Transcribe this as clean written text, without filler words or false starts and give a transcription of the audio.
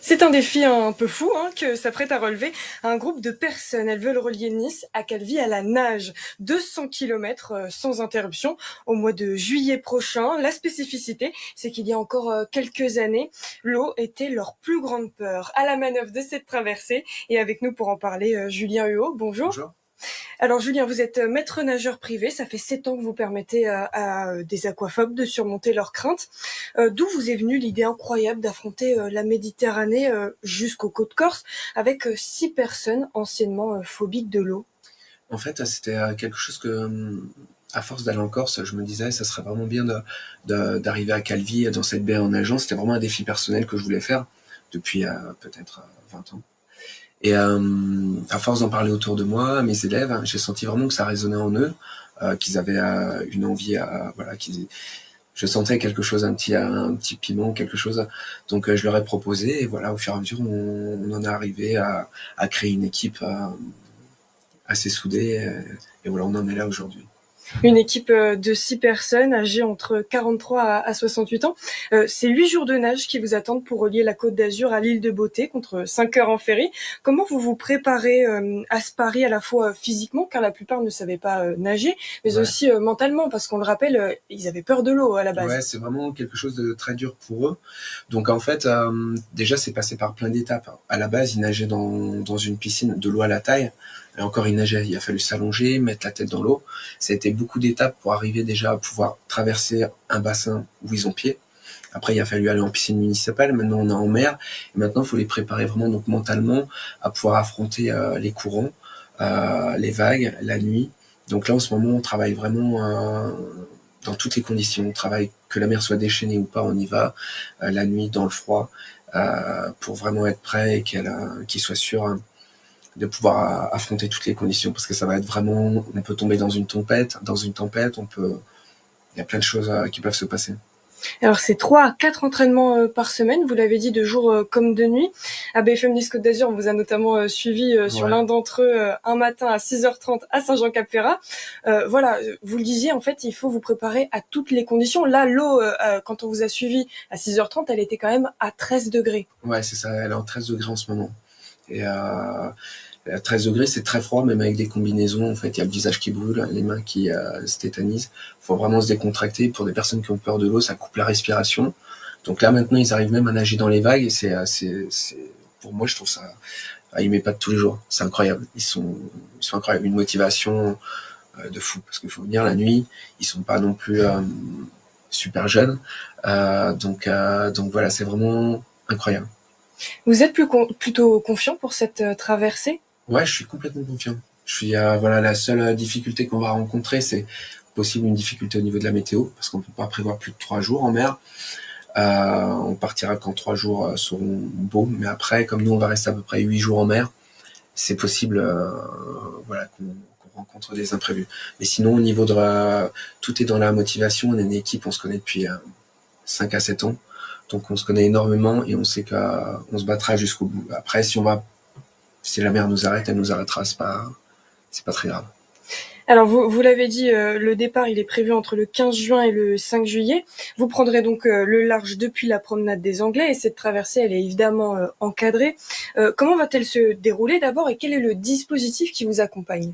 C'est un défi un peu fou que s'apprête à relever un groupe de personnes. Elles veulent relier Nice à Calvi à la nage. 200 km sans interruption au mois de juillet prochain. La spécificité, c'est qu'il y a encore quelques années, l'eau était leur plus grande peur. À la manœuvre de cette traversée, et avec nous pour en parler, Julien Huot, bonjour. Bonjour. Alors Julien, vous êtes maître nageur privé, ça fait 7 ans que vous permettez à des aquaphobes de surmonter leurs craintes. D'où vous est venue l'idée incroyable d'affronter la Méditerranée jusqu'aux côtes corse avec 6 personnes anciennement phobiques de l'eau? En fait, c'était quelque chose que, à force d'aller en Corse, je me disais, ça serait vraiment bien d'arriver à Calvi, dans cette baie en nageant. C'était vraiment un défi personnel que je voulais faire depuis peut-être 20 ans. Et à force d'en parler autour de moi, à mes élèves, j'ai senti vraiment que ça résonnait en eux, qu'ils avaient une envie, voilà, je sentais quelque chose, un petit piment, quelque chose. Donc je leur ai proposé, et voilà, au fur et à mesure, on en est arrivé à créer une équipe assez soudée, et voilà, on en est là aujourd'hui. Une équipe de 6 personnes âgées entre 43 à 68 ans. C'est 8 jours de nage qui vous attendent pour relier la Côte d'Azur à l'île de Beauté contre 5 heures en ferry. Comment vous vous préparez à ce pari à la fois physiquement, car la plupart ne savaient pas nager, mais Ouais. aussi mentalement, parce qu'on le rappelle, ils avaient peur de l'eau à la base. Ouais, c'est vraiment quelque chose de très dur pour eux. Donc en fait, déjà, c'est passé par plein d'étapes. À la base, ils nageaient dans une piscine de l'eau à la taille. Et encore, ils nageaient. Il a fallu s'allonger, mettre la tête dans l'eau. Ça a été beaucoup d'étapes pour arriver déjà à pouvoir traverser un bassin où ils ont pied. Après, il a fallu aller en piscine municipale. Maintenant, on est en mer. Et maintenant, il faut les préparer vraiment donc mentalement à pouvoir affronter les courants, les vagues, la nuit. Donc là, en ce moment, on travaille vraiment dans toutes les conditions. On travaille, que la mer soit déchaînée ou pas, on y va. La nuit, dans le froid, pour vraiment être prêt et qu'il soit sûr de pouvoir affronter toutes les conditions. Parce que ça va être vraiment, on peut tomber dans une tempête, il y a plein de choses qui peuvent se passer. Alors c'est 3 à 4 entraînements par semaine, vous l'avez dit, de jour comme de nuit. À BFM Nice Côte d'Azur, on vous a notamment suivi sur Ouais. l'un d'entre eux un matin à 6h30 à Saint-Jean-Cap-Ferrat. Voilà, vous le disiez, en fait, il faut vous préparer à toutes les conditions. Là, l'eau, quand on vous a suivi à 6h30, elle était quand même à 13 degrés. Ouais, c'est ça, elle est en 13 degrés en ce moment. Et à 13 degrés, c'est très froid, même avec des combinaisons. En fait, il y a le visage qui brûle, les mains qui se tétanisent. Il faut vraiment se décontracter. Pour des personnes qui ont peur de l'eau, ça coupe la respiration. Donc là, maintenant, ils arrivent même à nager dans les vagues. Et pour moi, je trouve ça, ils m'épatent tous les jours. C'est incroyable. Ils sont incroyables. Une motivation de fou. Parce qu'il faut venir la nuit. Ils sont pas non plus super jeunes. Donc voilà, c'est vraiment incroyable. Vous êtes plutôt confiant pour cette traversée? Ouais, je suis complètement confiant. Je suis, voilà, la seule difficulté qu'on va rencontrer, c'est possible une difficulté au niveau de la météo, parce qu'on peut pas prévoir plus de 3 jours en mer. On partira quand 3 jours seront beaux, mais après, comme nous, on va rester à peu près 8 jours en mer, c'est possible, voilà, qu'on rencontre des imprévus. Mais sinon, au niveau tout est dans la motivation. On est une équipe, on se connaît depuis 5 à 7 ans, donc on se connaît énormément et on sait qu'on se battra jusqu'au bout. Après, si la mer nous arrête, elle nous arrêtera, c'est pas très grave. Alors vous l'avez dit, le départ il est prévu entre le 15 juin et le 5 juillet. Vous prendrez donc le large depuis la promenade des Anglais et cette traversée elle est évidemment encadrée. Comment va-t-elle se dérouler d'abord et quel est le dispositif qui vous accompagne?